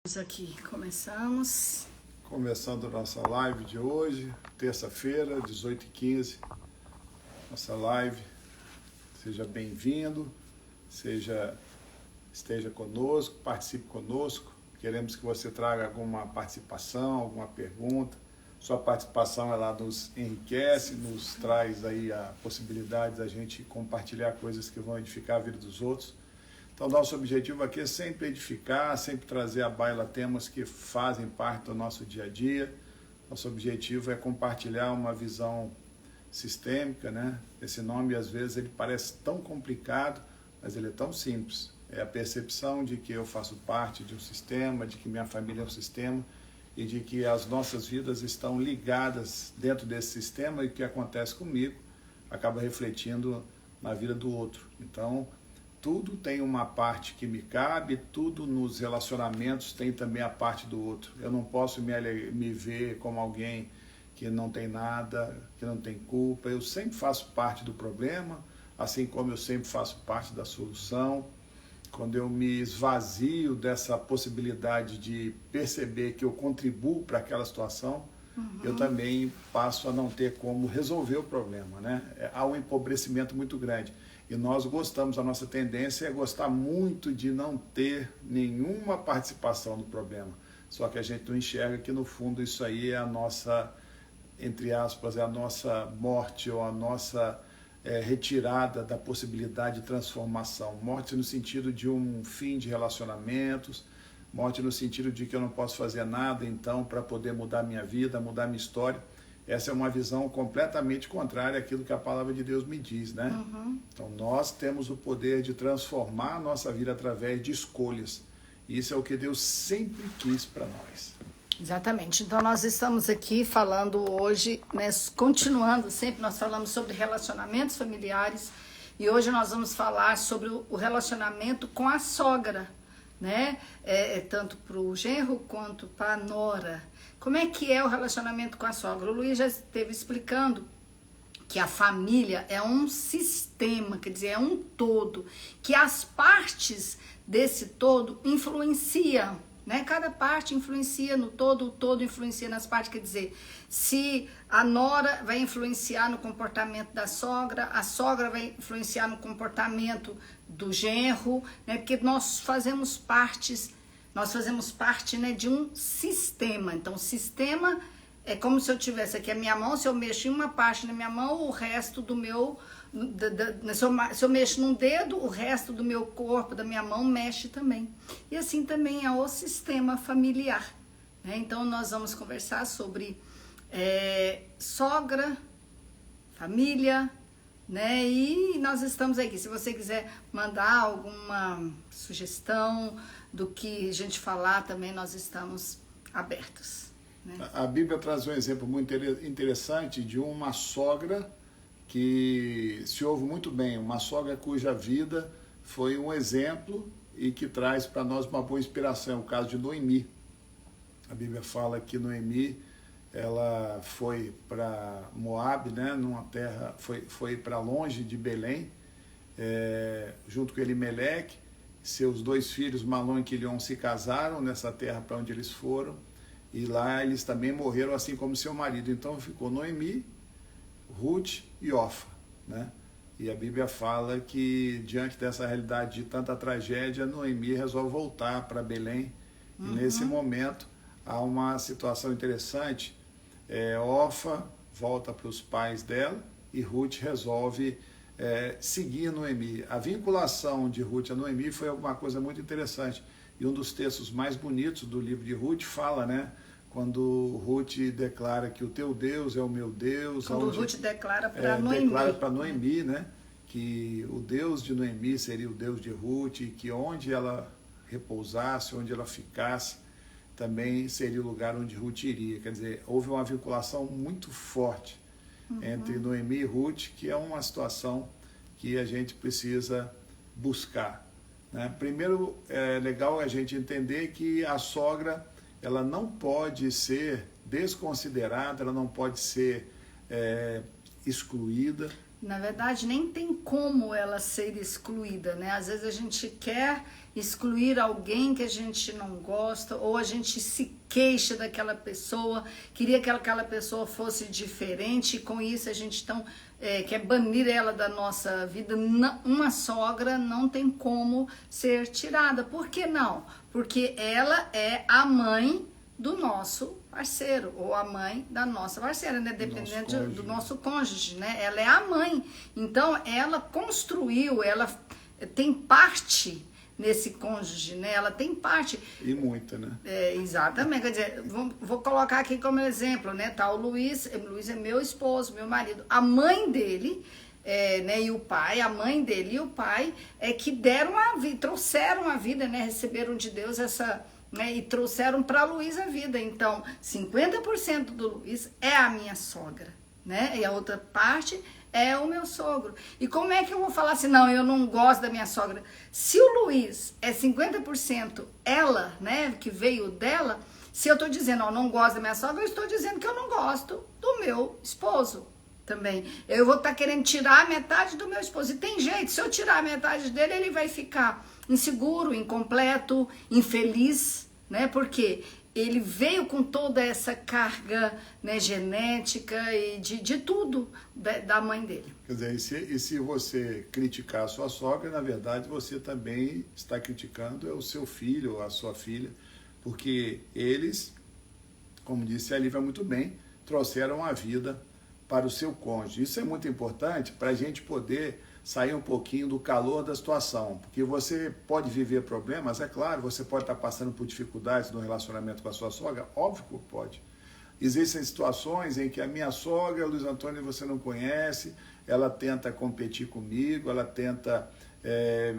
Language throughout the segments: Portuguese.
Aqui começamos. Começando a nossa live de hoje, terça-feira, 18h15, nossa live. Seja bem-vindo, esteja conosco, participe conosco. Queremos que você traga alguma participação, alguma pergunta. Sua participação ela nos enriquece, nos traz aí a possibilidade da gente compartilhar coisas que vão edificar a vida dos outros. Então, nosso objetivo aqui é sempre edificar, sempre trazer à baila temas que fazem parte do nosso dia a dia. Nosso objetivo é compartilhar uma visão sistêmica, né? Esse nome, às vezes, ele parece tão complicado, mas ele é tão simples. É a percepção de que eu faço parte de um sistema, de que minha família é um sistema e de que as nossas vidas estão ligadas dentro desse sistema e o que acontece comigo acaba refletindo na vida do outro. Então, tudo tem uma parte que me cabe, tudo nos relacionamentos tem também a parte do outro. Eu não posso me ver como alguém que não tem nada, que não tem culpa. Eu sempre faço parte do problema, assim como eu sempre faço parte da solução. Quando eu me esvazio dessa possibilidade de perceber que eu contribuo para aquela situação, eu também passo a não ter como resolver o problema, né? Há um empobrecimento muito grande. E nós gostamos, a nossa tendência é gostar muito de não ter nenhuma participação no problema. Só que a gente não enxerga que no fundo isso aí é a nossa, entre aspas, é a nossa morte ou a nossa retirada da possibilidade de transformação. Morte no sentido de um fim de relacionamentos, morte no sentido de que eu não posso fazer nada então para poder mudar minha vida, mudar minha história. Essa é uma visão completamente contrária àquilo que a palavra de Deus me diz, né? Então, nós temos o poder de transformar a nossa vida através de escolhas. E isso é o que Deus sempre quis para nós. Exatamente. Então, nós estamos aqui falando hoje, né, continuando sempre, nós falamos sobre relacionamentos familiares. E hoje nós vamos falar sobre o relacionamento com a sogra, né? Tanto para o genro quanto para a nora. Como é que é o relacionamento com a sogra? O Luiz já esteve explicando que a família é um sistema, quer dizer, é um todo, que as partes desse todo influenciam, né? Cada parte influencia no todo, o todo influencia nas partes, quer dizer, se a nora vai influenciar no comportamento da sogra, a sogra vai influenciar no comportamento do genro, né? Porque nós fazemos parte, né, de um sistema. Então, o sistema é como se eu tivesse aqui a minha mão, se eu mexo em uma parte da minha mão, o resto do meu... se eu mexo num dedo, o resto do meu corpo, da minha mão, mexe também. E assim também é o sistema familiar, né? Então, nós vamos conversar sobre sogra, família, né? E nós estamos aqui. Se você quiser mandar alguma sugestão do que a gente falar, também nós estamos abertos, né? A Bíblia traz um exemplo muito interessante de uma sogra que se ouve muito bem, uma sogra cuja vida foi um exemplo e que traz para nós uma boa inspiração. É o caso de Noemi. A Bíblia fala que Noemi, ela foi para Moabe, né, numa terra, foi para longe de Belém, junto com Elimeleque. Seus dois filhos, Malom e Quilion, se casaram nessa terra para onde eles foram, e lá eles também morreram, assim como seu marido. Então ficou Noemi, Ruth e Orfa, né? E a Bíblia fala que diante dessa realidade de tanta tragédia, Noemi resolve voltar para Belém. E nesse momento há uma situação interessante. Orfa volta para os pais dela e Ruth resolve seguir Noemi. A vinculação de Ruth a Noemi foi alguma coisa muito interessante. E um dos textos mais bonitos do livro de Ruth fala, né? Quando Ruth declara que o teu Deus é o meu Deus. Quando Ruth declara para Noemi. Declara para Noemi, né? Que o Deus de Noemi seria o Deus de Ruth, e que onde ela repousasse, onde ela ficasse, também seria o lugar onde Ruth iria. Quer dizer, houve uma vinculação muito forte entre Noemi e Ruth, que é uma situação que a gente precisa buscar, né? Primeiro, é legal a gente entender que a sogra, ela não pode ser desconsiderada, ela não pode ser excluída. Na verdade, nem tem como ela ser excluída, né? Às vezes a gente quer excluir alguém que a gente não gosta, ou a gente se queixa daquela pessoa, queria que aquela pessoa fosse diferente, e com isso a gente então quer banir ela da nossa vida. Uma sogra não tem como ser tirada. Por que não? Porque ela é a mãe do nosso parceiro, ou a mãe da nossa parceira, né? Dependendo do nosso cônjuge, né? Ela é a mãe. Então, ela construiu, ela tem parte nesse cônjuge, né? Ela tem parte. E muita, né? Exatamente. Quer dizer, vou colocar aqui como exemplo, né? Tá o Luiz é meu esposo, meu marido. A mãe dele, né? E o pai, a mãe dele e o pai que deram a vida, trouxeram a vida, né? Receberam de Deus essa... E trouxeram para Luiz a vida. Então, 50% do Luiz é a minha sogra, né? E a outra parte é o meu sogro. E como é que eu vou falar assim, não, eu não gosto da minha sogra? Se o Luiz é 50% ela, né, que veio dela, se eu estou dizendo, não gosto da minha sogra, eu estou dizendo que eu não gosto do meu esposo também. Eu vou estar querendo tirar a metade do meu esposo. E tem jeito, se eu tirar a metade dele, ele vai ficar inseguro, incompleto, infeliz, né? Porque ele veio com toda essa carga, né, genética e de tudo da mãe dele. Quer dizer, e se você criticar a sua sogra, na verdade você também está criticando o seu filho ou a sua filha, porque eles, como disse a Lívia muito bem, trouxeram a vida para o seu cônjuge. Isso é muito importante para a gente poder sair um pouquinho do calor da situação, porque você pode viver problemas, é claro, você pode estar passando por dificuldades no relacionamento com a sua sogra, óbvio que pode. Existem situações em que a minha sogra, Luiz Antônio, você não conhece, ela tenta competir comigo, ela tenta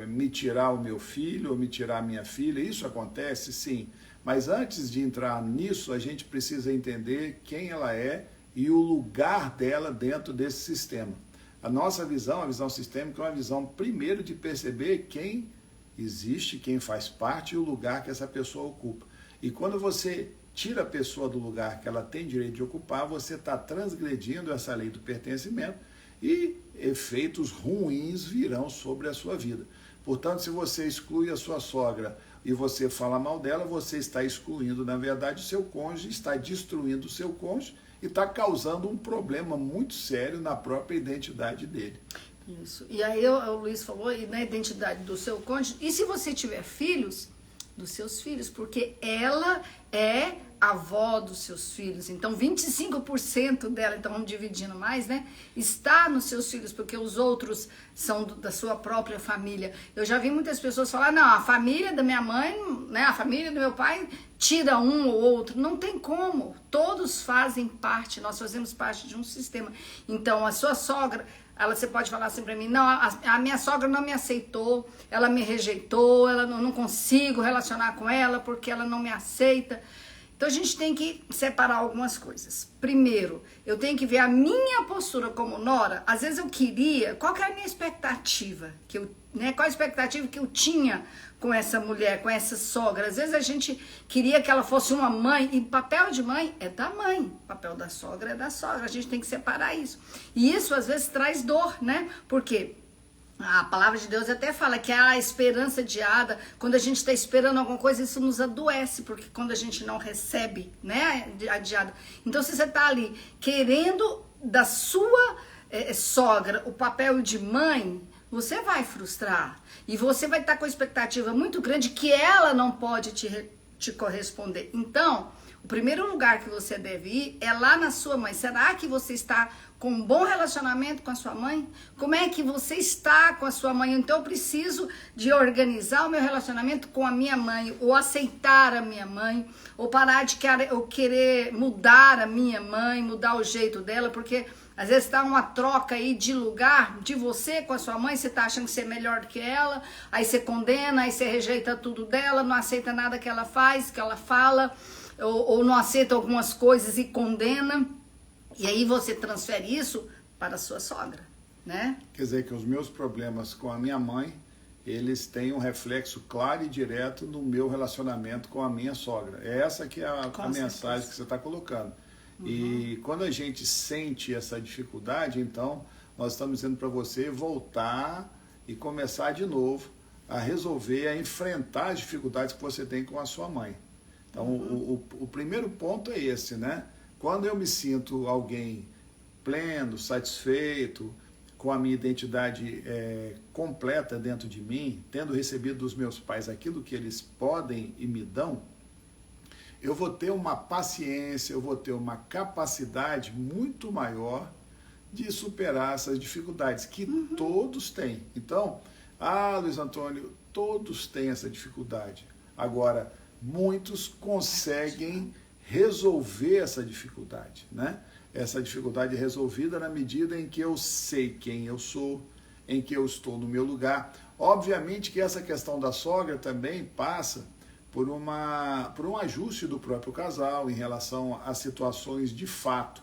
me tirar o meu filho ou me tirar a minha filha, isso acontece sim, mas antes de entrar nisso, a gente precisa entender quem ela é e o lugar dela dentro desse sistema. A nossa visão, a visão sistêmica, é uma visão primeiro de perceber quem existe, quem faz parte e o lugar que essa pessoa ocupa. E quando você tira a pessoa do lugar que ela tem direito de ocupar, você está transgredindo essa lei do pertencimento e efeitos ruins virão sobre a sua vida. Portanto, se você exclui a sua sogra e você fala mal dela, você está excluindo, na verdade, o seu cônjuge, está destruindo o seu cônjuge, e está causando um problema muito sério na própria identidade dele. Isso. E aí o Luiz falou, e na identidade do seu cônjuge, e se você tiver filhos, dos seus filhos, porque ela é avó dos seus filhos. Então, 25% dela, então vamos dividindo mais, né? Está nos seus filhos, porque os outros são da sua própria família. Eu já vi muitas pessoas falar, não, a família da minha mãe, né? A família do meu pai tira um ou outro. Não tem como. Todos fazem parte, nós fazemos parte de um sistema. Então, a sua sogra, você pode falar assim pra mim, não, a minha sogra não me aceitou, ela me rejeitou, ela não consigo relacionar com ela porque ela não me aceita. Então a gente tem que separar algumas coisas. Primeiro, eu tenho que ver a minha postura como nora. Às vezes eu queria, qual que é a minha expectativa? Qual a expectativa que eu tinha com essa mulher, com essa sogra? Às vezes a gente queria que ela fosse uma mãe, e papel de mãe é da mãe, papel da sogra é da sogra. A gente tem que separar isso. E isso às vezes traz dor, né? Por quê? A palavra de Deus até fala que a esperança adiada, quando a gente está esperando alguma coisa, isso nos adoece, porque quando a gente não recebe, né, adiada. Então, se você está ali querendo da sua sogra o papel de mãe, você vai frustrar. E você vai estar com a expectativa muito grande que ela não pode te corresponder. Então, o primeiro lugar que você deve ir é lá na sua mãe. Será que você está com um bom relacionamento com a sua mãe? Como é que você está com a sua mãe? Então eu preciso de organizar o meu relacionamento com a minha mãe, ou aceitar a minha mãe, ou parar de querer mudar a minha mãe, mudar o jeito dela, porque às vezes está uma troca aí de lugar de você com a sua mãe, você está achando que você é melhor do que ela, aí você condena, aí você rejeita tudo dela, não aceita nada que ela faz, que ela fala, ou não aceita algumas coisas e condena. E aí você transfere isso para a sua sogra, né? Quer dizer que os meus problemas com a minha mãe, eles têm um reflexo claro e direto no meu relacionamento com a minha sogra. É essa que é a mensagem que você está colocando. Uhum. E quando a gente sente essa dificuldade, então nós estamos dizendo para você voltar e começar de novo a resolver, a enfrentar as dificuldades que você tem com a sua mãe. Então, o primeiro ponto é esse, né? Quando eu me sinto alguém pleno, satisfeito, com a minha identidade completa dentro de mim, tendo recebido dos meus pais aquilo que eles podem e me dão, eu vou ter uma paciência, eu vou ter uma capacidade muito maior de superar essas dificuldades que todos têm. Então, Luiz Antônio, todos têm essa dificuldade. Agora, muitos conseguem resolver essa dificuldade, né? Essa dificuldade é resolvida na medida em que eu sei quem eu sou, em que eu estou no meu lugar. Obviamente que essa questão da sogra também passa por um ajuste do próprio casal em relação a situações de fato.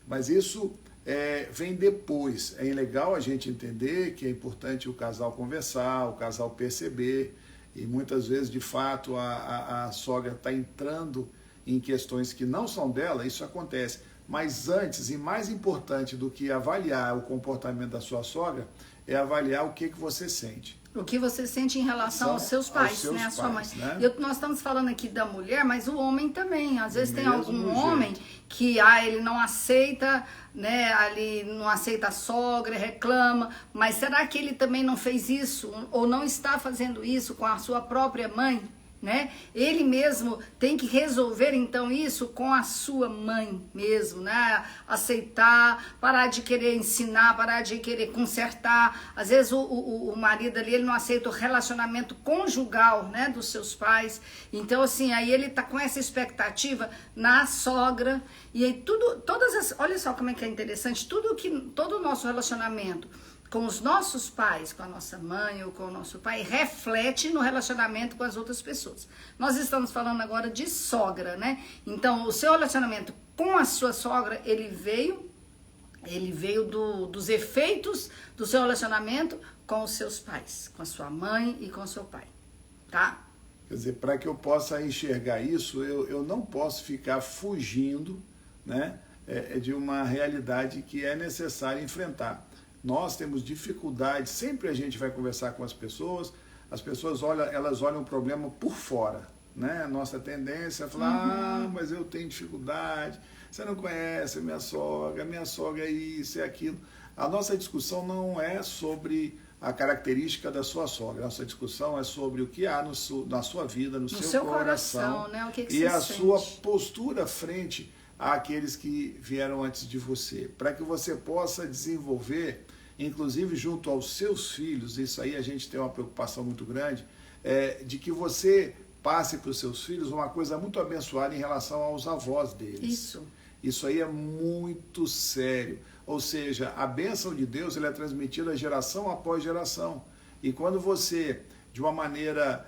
Mas isso vem depois. É legal a gente entender que é importante o casal conversar, o casal perceber, e muitas vezes, de fato, a sogra está entrando em questões que não são dela, isso acontece. Mas antes e mais importante do que avaliar o comportamento da sua sogra, é avaliar o que você sente. O que você sente em relação aos seus pais, né? A sua mãe. Né? Nós estamos falando aqui da mulher, mas o homem também. Às vezes tem algum homem jeito. Que ele não aceita, né? Ali não aceita a sogra, reclama. Mas será que ele também não fez isso ou não está fazendo isso com a sua própria mãe? Né? Ele mesmo tem que resolver então isso com a sua mãe mesmo, né? Aceitar, parar de querer ensinar, parar de querer consertar. Às vezes o marido ali, ele não aceita o relacionamento conjugal, né, dos seus pais. Então assim, aí ele tá com essa expectativa na sogra e aí olha só como é que é interessante, todo o nosso relacionamento com os nossos pais, com a nossa mãe ou com o nosso pai, reflete no relacionamento com as outras pessoas. Nós estamos falando agora de sogra, né? Então, o seu relacionamento com a sua sogra, ele veio dos efeitos do seu relacionamento com os seus pais, com a sua mãe e com o seu pai, tá? Quer dizer, para que eu possa enxergar isso, eu não posso ficar fugindo, né, de uma realidade que é necessário enfrentar. Nós temos dificuldade, sempre a gente vai conversar com as pessoas elas olham o problema por fora, né? A nossa tendência é falar, mas eu tenho dificuldade, você não conhece minha sogra é isso, é aquilo. A nossa discussão não é sobre a característica da sua sogra, a nossa discussão é sobre o que há na sua vida, no seu coração, né? O que e a sente? sua postura frente àqueles que vieram antes de você, para que você possa desenvolver, inclusive junto aos seus filhos, isso aí a gente tem uma preocupação muito grande, de que você passe para os seus filhos uma coisa muito abençoada em relação aos avós deles. Isso aí é muito sério. Ou seja, a bênção de Deus ela é transmitida geração após geração. E quando você, de uma maneira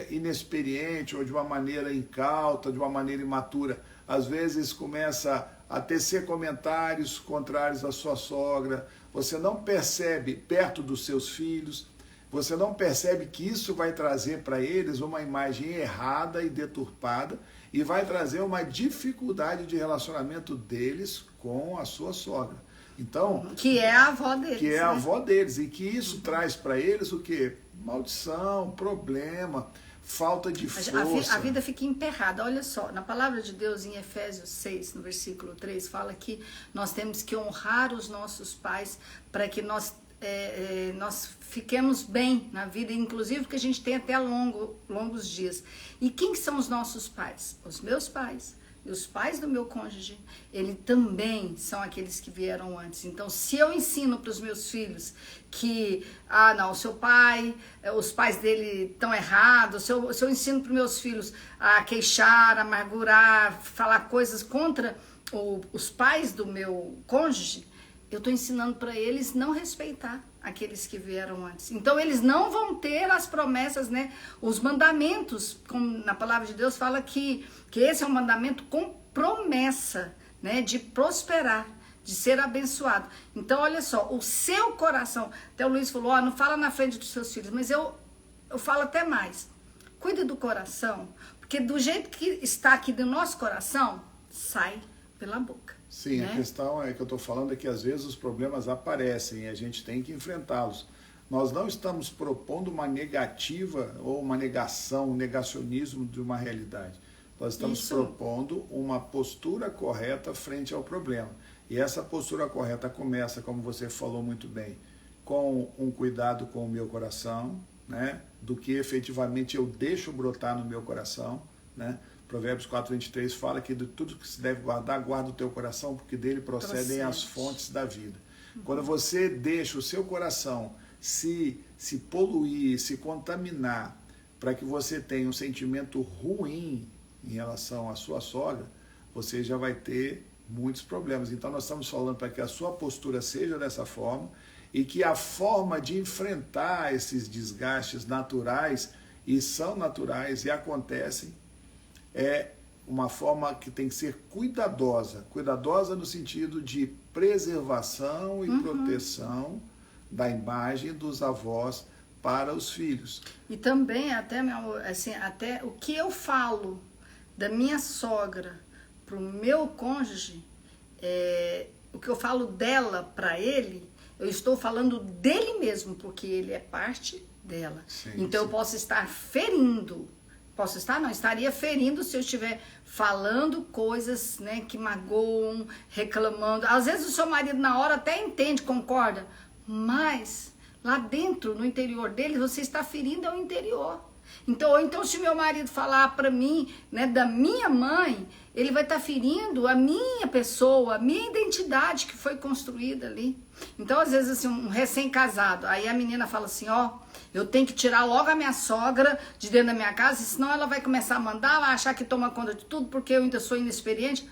inexperiente ou de uma maneira incauta, de uma maneira imatura, às vezes começa a tecer comentários contrários à sua sogra, você não percebe perto dos seus filhos, você não percebe que isso vai trazer para eles uma imagem errada e deturpada e vai trazer uma dificuldade de relacionamento deles com a sua sogra. Então, que é a avó deles. Que é a avó deles e que isso traz para eles o quê? Maldição, problema, falta de força. A vida fica emperrada. Olha só, na palavra de Deus, em Efésios 6, no versículo 3, fala que nós temos que honrar os nossos pais para que nós fiquemos bem na vida, inclusive que a gente tenha até longos dias. E quem são os nossos pais? Os meus pais. E os pais do meu cônjuge, eles também são aqueles que vieram antes. Então, se eu ensino para os meus filhos que, não, o seu pai, os pais dele estão errados, se eu ensino para os meus filhos a queixar, amargurar, falar coisas contra os pais do meu cônjuge, eu estou ensinando para eles não respeitar aqueles que vieram antes. Então, eles não vão ter as promessas, né? Os mandamentos, como na palavra de Deus fala que esse é um mandamento com promessa, né? De prosperar, de ser abençoado. Então, olha só, o seu coração, até o Luiz falou, não fala na frente dos seus filhos, mas eu falo até mais. Cuide do coração, porque do jeito que está aqui do nosso coração, sai pela boca. Sim, né? a questão é que eu estou falando é que às vezes os problemas aparecem e a gente tem que enfrentá-los. Nós não estamos propondo uma negativa ou uma negação, um negacionismo de uma realidade. Nós estamos propondo uma postura correta frente ao problema. E essa postura correta começa, como você falou muito bem, com um cuidado com o meu coração, né? Do que efetivamente eu deixo brotar no meu coração, né? Provérbios 4:23 fala que de tudo que se deve guardar, guarda o teu coração, porque dele procedem as fontes da vida. Quando você deixa o seu coração se poluir, se contaminar, para que você tenha um sentimento ruim em relação à sua sogra, você já vai ter muitos problemas. Então nós estamos falando para que a sua postura seja dessa forma e que a forma de enfrentar esses desgastes naturais, e são naturais e acontecem, é uma forma que tem que ser cuidadosa. Cuidadosa no sentido de preservação e proteção da imagem dos avós para os filhos. E também, até, meu amor, assim, até o que eu falo da minha sogra para o meu cônjuge, o que eu falo dela para ele, eu estou falando dele mesmo, porque ele é parte dela. Sim, então sim. eu posso estar ferindo, estaria ferindo se eu estiver falando coisas, né, que magoam, reclamando. Às vezes o seu marido na hora até entende, concorda, mas lá dentro, no interior dele, você está ferindo ao interior. Então se meu marido falar para mim, né, da minha mãe, ele vai estar ferindo a minha pessoa, a minha identidade que foi construída ali. Então, às vezes, assim, um recém-casado, aí a menina fala assim, ó, eu tenho que tirar logo a minha sogra de dentro da minha casa, senão ela vai começar a mandar, vai achar que toma conta de tudo, porque eu ainda sou inexperiente.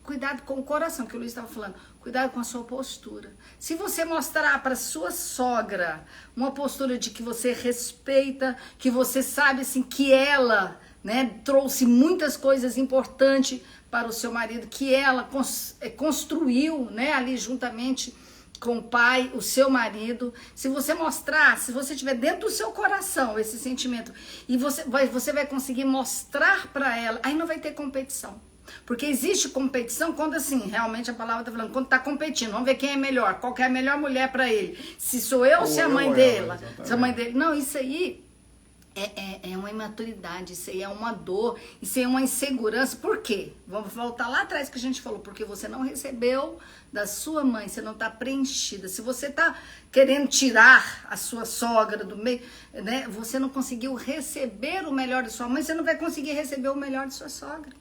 Cuidado com o coração, que o Luiz estava falando. Cuidado com a sua postura. Se você mostrar para sua sogra uma postura de que você respeita, que você sabe assim que ela, né, trouxe muitas coisas importantes para o seu marido, que ela construiu, né, ali juntamente com o pai, o seu marido. Se você mostrar, se você tiver dentro do seu coração esse sentimento e você vai conseguir mostrar para ela, aí não vai ter competição. Porque existe competição quando, assim, realmente a palavra está falando, quando está competindo, vamos ver quem é melhor, qual que é a melhor mulher para ele. Se sou eu ou se é a mãe dela. Se a mãe dele. Não, isso aí é uma imaturidade, isso aí é uma dor, isso aí é uma insegurança. Por quê? Vamos voltar lá atrás que a gente falou, porque você não recebeu da sua mãe, você não está preenchida. Se você está querendo tirar a sua sogra do meio, né, você não conseguiu receber o melhor de sua mãe, você não vai conseguir receber o melhor de sua sogra.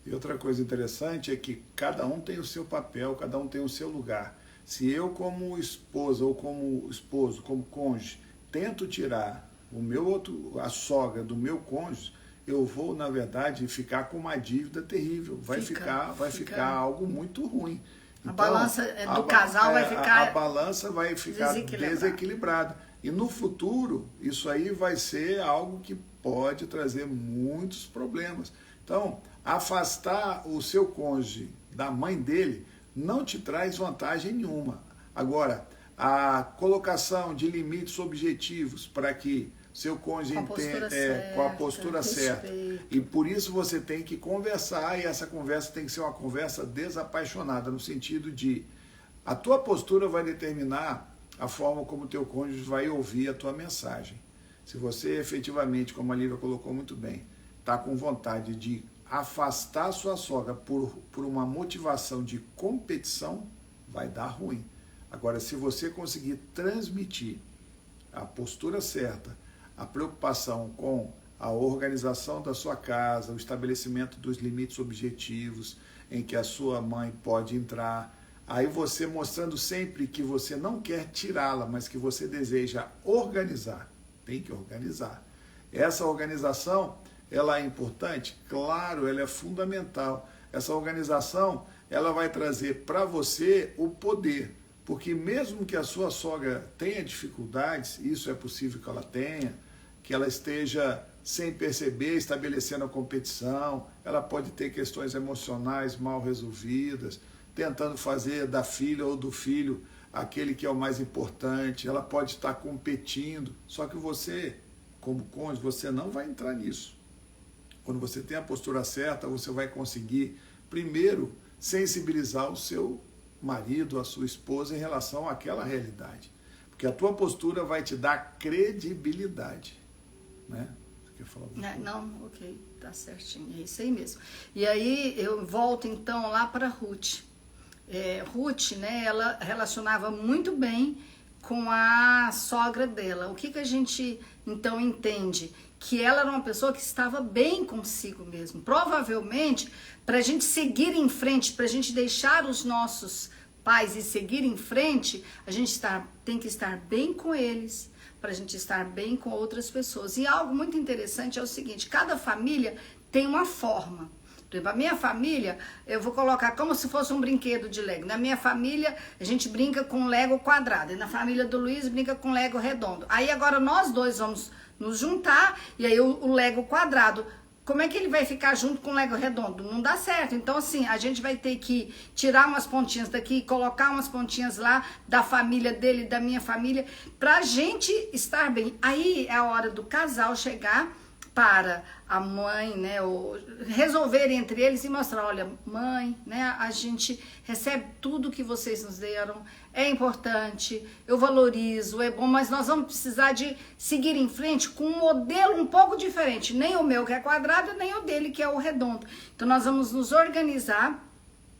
E outra coisa interessante é que cada um tem o seu papel, cada um tem o seu lugar. Se eu, como esposa ou como esposo, como cônjuge, tento tirar a sogra do meu cônjuge, eu vou, na verdade, ficar com uma dívida terrível. Vai ficar algo muito ruim. Então, a balança do casal vai ficar... A balança vai ficar desequilibrada. E no futuro, isso aí vai ser algo que pode trazer muitos problemas. Então, afastar o seu cônjuge da mãe dele não te traz vantagem nenhuma. Agora, a colocação de limites objetivos para que seu cônjuge entenda com a postura certa. E por isso você tem que conversar, e essa conversa tem que ser uma conversa desapaixonada, no sentido de a tua postura vai determinar a forma como o teu cônjuge vai ouvir a tua mensagem. Se você efetivamente, como a Lívia colocou muito bem, está com vontade de afastar sua sogra por uma motivação de competição, vai dar ruim. Agora, se você conseguir transmitir a postura certa, a preocupação com a organização da sua casa, o estabelecimento dos limites objetivos em que a sua mãe pode entrar, aí você mostrando sempre que você não quer tirá-la, mas que você deseja organizar. Tem que organizar. Essa organização, ela é importante? Claro, ela é fundamental. Essa organização, ela vai trazer para você o poder. Porque mesmo que a sua sogra tenha dificuldades, isso é possível que ela tenha, que ela esteja sem perceber, estabelecendo a competição, ela pode ter questões emocionais mal resolvidas, tentando fazer da filha ou do filho aquele que é o mais importante, ela pode estar competindo, só que você, como cônjuge, você não vai entrar nisso. Quando você tem a postura certa, você vai conseguir, primeiro, sensibilizar o seu marido, a sua esposa em relação àquela realidade. Porque a tua postura vai te dar credibilidade, né? Você quer falar alguma coisa? Não, ok, tá certinho, é isso aí mesmo. E aí eu volto então lá para Ruth. Ruth, né, ela relacionava muito bem com a sogra dela. O que a gente então entende? Que ela era uma pessoa que estava bem consigo mesmo. Provavelmente, para a gente seguir em frente, para a gente deixar os nossos pais e seguir em frente, a gente tem que estar bem com eles, para a gente estar bem com outras pessoas. E algo muito interessante é o seguinte, cada família tem uma forma. Por exemplo, a minha família, eu vou colocar como se fosse um brinquedo de Lego. Na minha família, a gente brinca com Lego quadrado. E na família do Luiz, brinca com Lego redondo. Aí agora nós dois vamos nos juntar, e aí o Lego quadrado, como é que ele vai ficar junto com o Lego redondo? Não dá certo. Então, assim, a gente vai ter que tirar umas pontinhas daqui, colocar umas pontinhas lá, da família dele, da minha família, pra gente estar bem. Aí é a hora do casal chegar para a mãe, né, resolver entre eles e mostrar, olha, mãe, né, a gente recebe tudo que vocês nos deram, é importante, eu valorizo, é bom, mas nós vamos precisar de seguir em frente com um modelo um pouco diferente, nem o meu que é quadrado, nem o dele que é o redondo. Então nós vamos nos organizar,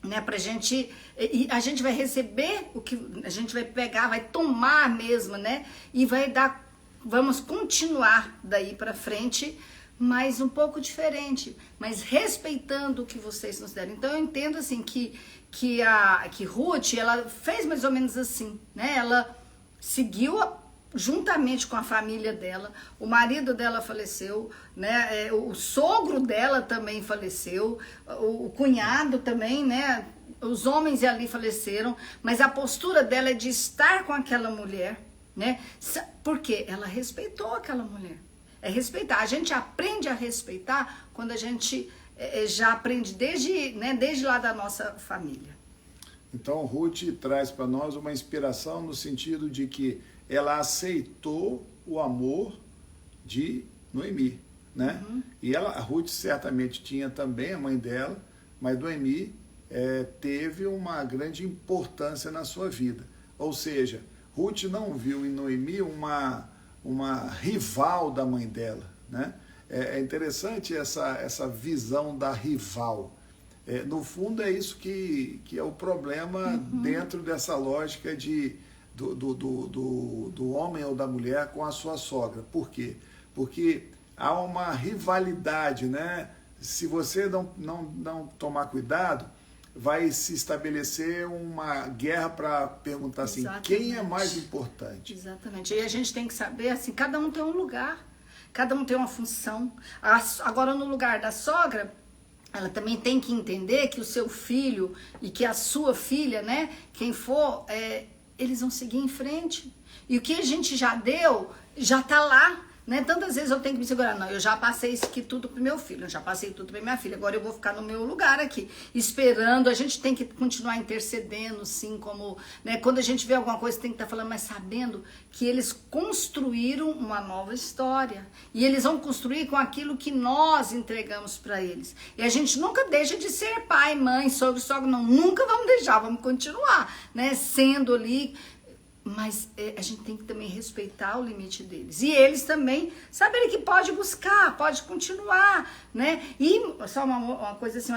né, pra gente, e a gente vai receber o que a gente vai pegar, vai tomar mesmo, né, e vai dar. Vamos continuar daí para frente, mas um pouco diferente, mas respeitando o que vocês nos deram. Então eu entendo assim que Ruth, ela fez mais ou menos assim, né? Ela seguiu juntamente com a família dela, o marido dela faleceu, né? O sogro dela também faleceu, o cunhado também, né? Os homens ali faleceram, mas a postura dela é de estar com aquela mulher, né? Porque ela respeitou aquela mulher. É respeitar. A gente aprende a respeitar quando a gente já aprende desde lá da nossa família. Então Ruth traz para nós uma inspiração no sentido de que ela aceitou o amor de Noemi, né? Uhum. E a Ruth certamente tinha também a mãe dela, mas Noemi teve uma grande importância na sua vida. Ou seja, Ruth não viu em Noemi uma rival da mãe dela, né? É interessante essa visão da rival. No fundo é isso que é o problema dentro dessa lógica do homem ou da mulher com a sua sogra. Por quê? Porque há uma rivalidade, né? Se você não tomar cuidado, vai se estabelecer uma guerra para perguntar assim, quem é mais importante? Exatamente. E a gente tem que saber, assim, cada um tem um lugar, cada um tem uma função. Agora, no lugar da sogra, ela também tem que entender que o seu filho e que a sua filha, né, quem for, eles vão seguir em frente. E o que a gente já deu, já tá lá. Né? Tantas vezes eu tenho que me segurar, não, eu já passei isso aqui tudo pro meu filho, eu já passei tudo pra minha filha, agora eu vou ficar no meu lugar aqui, esperando. A gente tem que continuar intercedendo, sim, como, né, quando a gente vê alguma coisa tem que estar falando, mas sabendo que eles construíram uma nova história, e eles vão construir com aquilo que nós entregamos para eles, e a gente nunca deixa de ser pai, mãe, sogro, não, nunca vamos deixar, vamos continuar, né, sendo ali. Mas a gente tem que também respeitar o limite deles. E eles também saberem que pode buscar, pode continuar, né? E só uma coisa assim,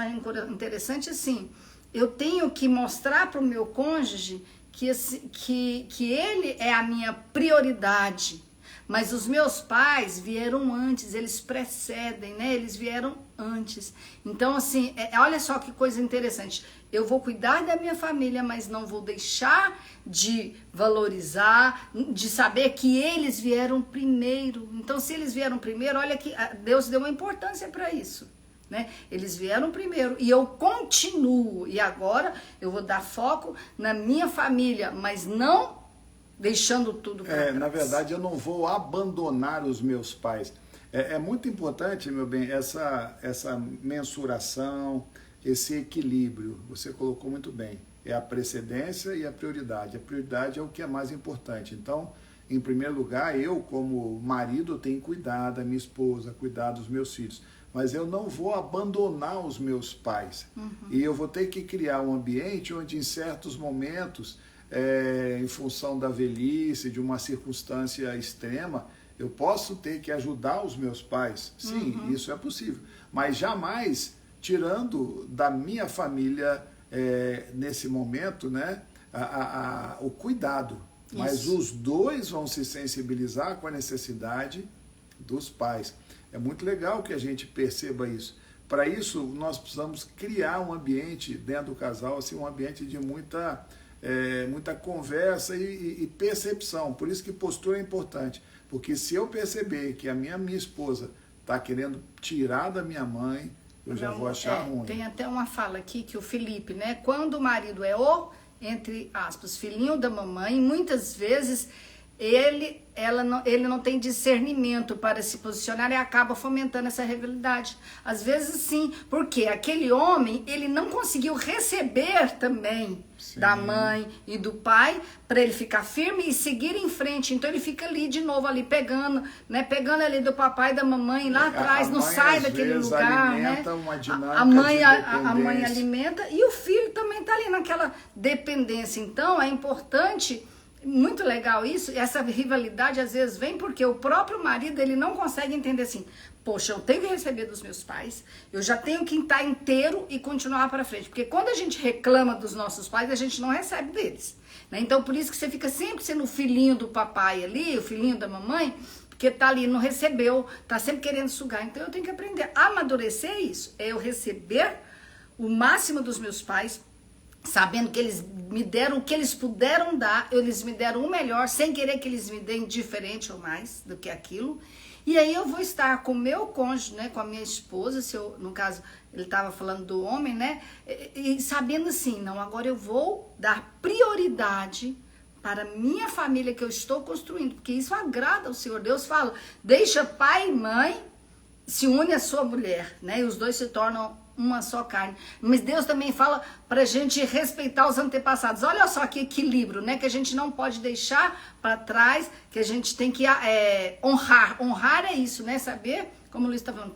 interessante, assim, eu tenho que mostrar para o meu cônjuge que ele é a minha prioridade. Mas os meus pais vieram antes, eles precedem, né? Eles vieram antes. Então, assim, olha só que coisa interessante. Eu vou cuidar da minha família, mas não vou deixar de valorizar, de saber que eles vieram primeiro. Então, se eles vieram primeiro, olha que Deus deu uma importância para isso, né? Eles vieram primeiro e eu continuo. E agora eu vou dar foco na minha família, mas não deixando tudo para trás. Na verdade, eu não vou abandonar os meus pais. É muito importante, meu bem, essa mensuração, esse equilíbrio. Você colocou muito bem. É a precedência e a prioridade. A prioridade é o que é mais importante. Então, em primeiro lugar, eu como marido tenho que cuidar da minha esposa, cuidar dos meus filhos. mas eu não vou abandonar os meus pais. E eu vou ter que criar um ambiente onde em certos momentos, em função da velhice, de uma circunstância extrema, eu posso ter que ajudar os meus pais. Sim, isso é possível. Mas jamais tirando da minha família, nesse momento, né, o cuidado. Mas os dois vão se sensibilizar com a necessidade dos pais. É muito legal que a gente perceba isso. Para isso, nós precisamos criar um ambiente dentro do casal, assim, um ambiente de muita conversa e percepção. Por isso que postura é importante. Porque se eu perceber que a minha esposa está querendo tirar da minha mãe, eu já vou achar ruim. Tem até uma fala aqui que o Felipe, né? Quando o marido é o, entre aspas, filhinho da mamãe, muitas vezes ele não tem discernimento para se posicionar e acaba fomentando essa rivalidade. Às vezes sim, porque aquele homem, ele não conseguiu receber também da mãe e do pai para ele ficar firme e seguir em frente. Então ele fica ali de novo, ali pegando, né? Pegando ali do papai e da mamãe lá atrás, não sai daquele lugar, né? Uma dinâmica a mãe alimenta e o filho também tá ali naquela dependência. Então é importante. Muito legal isso, essa rivalidade às vezes vem porque o próprio marido ele não consegue entender assim, poxa, eu tenho que receber dos meus pais, eu já tenho que estar inteiro e continuar para frente, porque quando a gente reclama dos nossos pais, a gente não recebe deles, né? Então por isso que você fica sempre sendo o filhinho do papai ali, o filhinho da mamãe, porque tá ali, não recebeu, tá sempre querendo sugar. Então eu tenho que aprender a amadurecer isso, é eu receber o máximo dos meus pais, sabendo que eles me deram o que eles puderam dar, eles me deram o melhor, sem querer que eles me deem diferente ou mais do que aquilo. E aí eu vou estar com o meu cônjuge, né, com a minha esposa, se eu, no caso, ele estava falando do homem, né, e sabendo assim, não, agora eu vou dar prioridade para a minha família que eu estou construindo, porque isso agrada ao Senhor. Deus fala, deixa pai e mãe, se une a sua mulher, né, e os dois se tornam uma só carne. Mas Deus também fala pra gente respeitar os antepassados. Olha só que equilíbrio, né? Que a gente não pode deixar para trás, que a gente tem que honrar. Honrar é isso, né? Saber, como o Luiz está falando,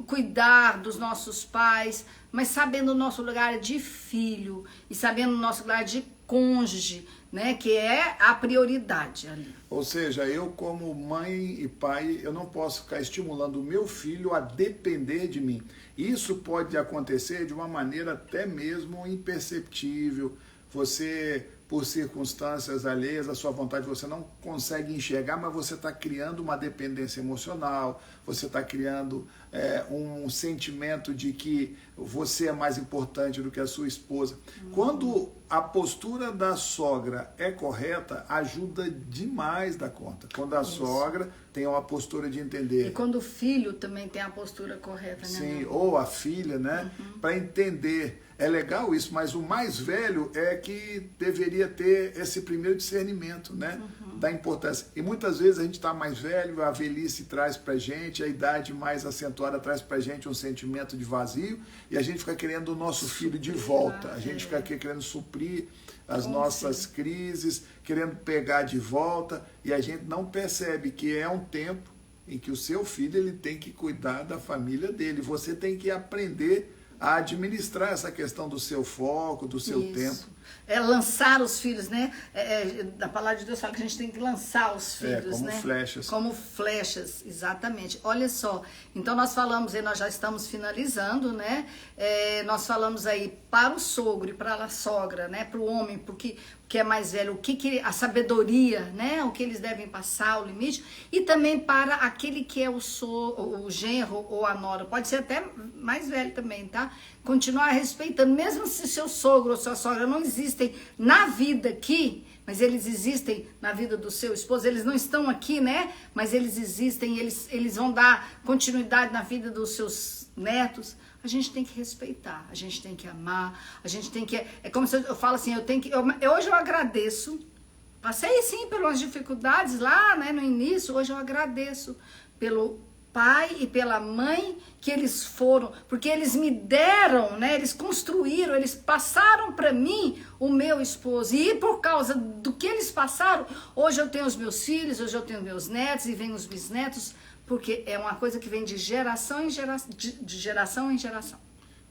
cuidar dos nossos pais, mas sabendo o nosso lugar de filho e sabendo o nosso lugar de cônjuge, né? Que é a prioridade ali. Ou seja, eu como mãe e pai, eu não posso ficar estimulando o meu filho a depender de mim. Isso pode acontecer de uma maneira até mesmo imperceptível. Você, por circunstâncias alheias à sua vontade, você não consegue enxergar, mas você está criando uma dependência emocional, você está criando um sentimento de que você é mais importante do que a sua esposa. Quando a postura da sogra é correta, ajuda demais da conta. Quando a sogra tem uma postura de entender. E quando o filho também tem a postura correta, né? Sim, ou a filha, né? Para entender. É legal isso, mas o mais velho é que deveria ter esse primeiro discernimento, né? Da importância. E muitas vezes a gente está mais velho, a velhice traz pra gente, a idade mais acentuada traz pra gente um sentimento de vazio, e a gente fica querendo o nosso filho de volta. A gente fica aqui querendo suprir as nossas crises, querendo pegar de volta, e a gente não percebe que é um tempo em que o seu filho ele tem que cuidar da família dele. Você tem que aprender a administrar essa questão do seu foco, do seu tempo. É lançar os filhos, né? A palavra de Deus fala que a gente tem que lançar os filhos, como né? Flechas. Como flechas, exatamente. Olha só, então nós falamos aí, nós já estamos finalizando, né? Nós falamos aí para o sogro e para a sogra, né? Para o homem, porque que é mais velho, o que a sabedoria, né? O que eles devem passar, o limite, e também para aquele que é o genro ou a nora, pode ser até mais velho também, tá? Continuar respeitando, mesmo se seu sogro ou sua sogra não existem na vida aqui, mas eles existem na vida do seu esposo, eles não estão aqui, né? Mas eles existem, eles vão dar continuidade na vida dos seus netos. A gente tem que respeitar, a gente tem que amar, a gente tem que... É como se eu falo assim, hoje eu agradeço, passei sim pelas dificuldades lá, né, no início, hoje eu agradeço pelo pai e pela mãe que eles foram, porque eles me deram, né, eles construíram, eles passaram para mim o meu esposo, e por causa do que eles passaram, hoje eu tenho os meus filhos, hoje eu tenho meus netos, e vem os bisnetos, porque é uma coisa que vem de geração em geração, de geração em geração.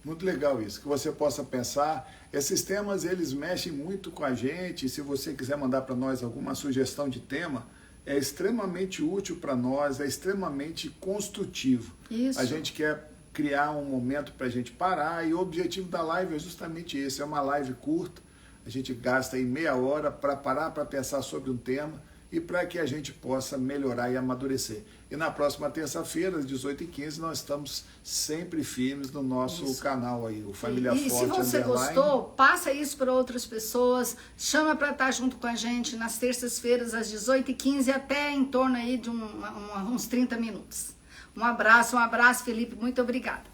Muito legal isso, que você possa pensar. Esses temas, eles mexem muito com a gente. Se você quiser mandar para nós alguma sugestão de tema, é extremamente útil para nós, é extremamente construtivo. Isso. A gente quer criar um momento para a gente parar, e o objetivo da live é justamente esse. É uma live curta, a gente gasta aí meia hora para parar para pensar sobre um tema e para que a gente possa melhorar e amadurecer. E na próxima terça-feira, às 18h15, nós estamos sempre firmes no nosso canal aí, o Família Forte. E se você gostou, passa isso para outras pessoas, chama para estar junto com a gente nas terças-feiras, às 18h15, até em torno aí de uns 30 minutos. Um abraço, Felipe, muito obrigada.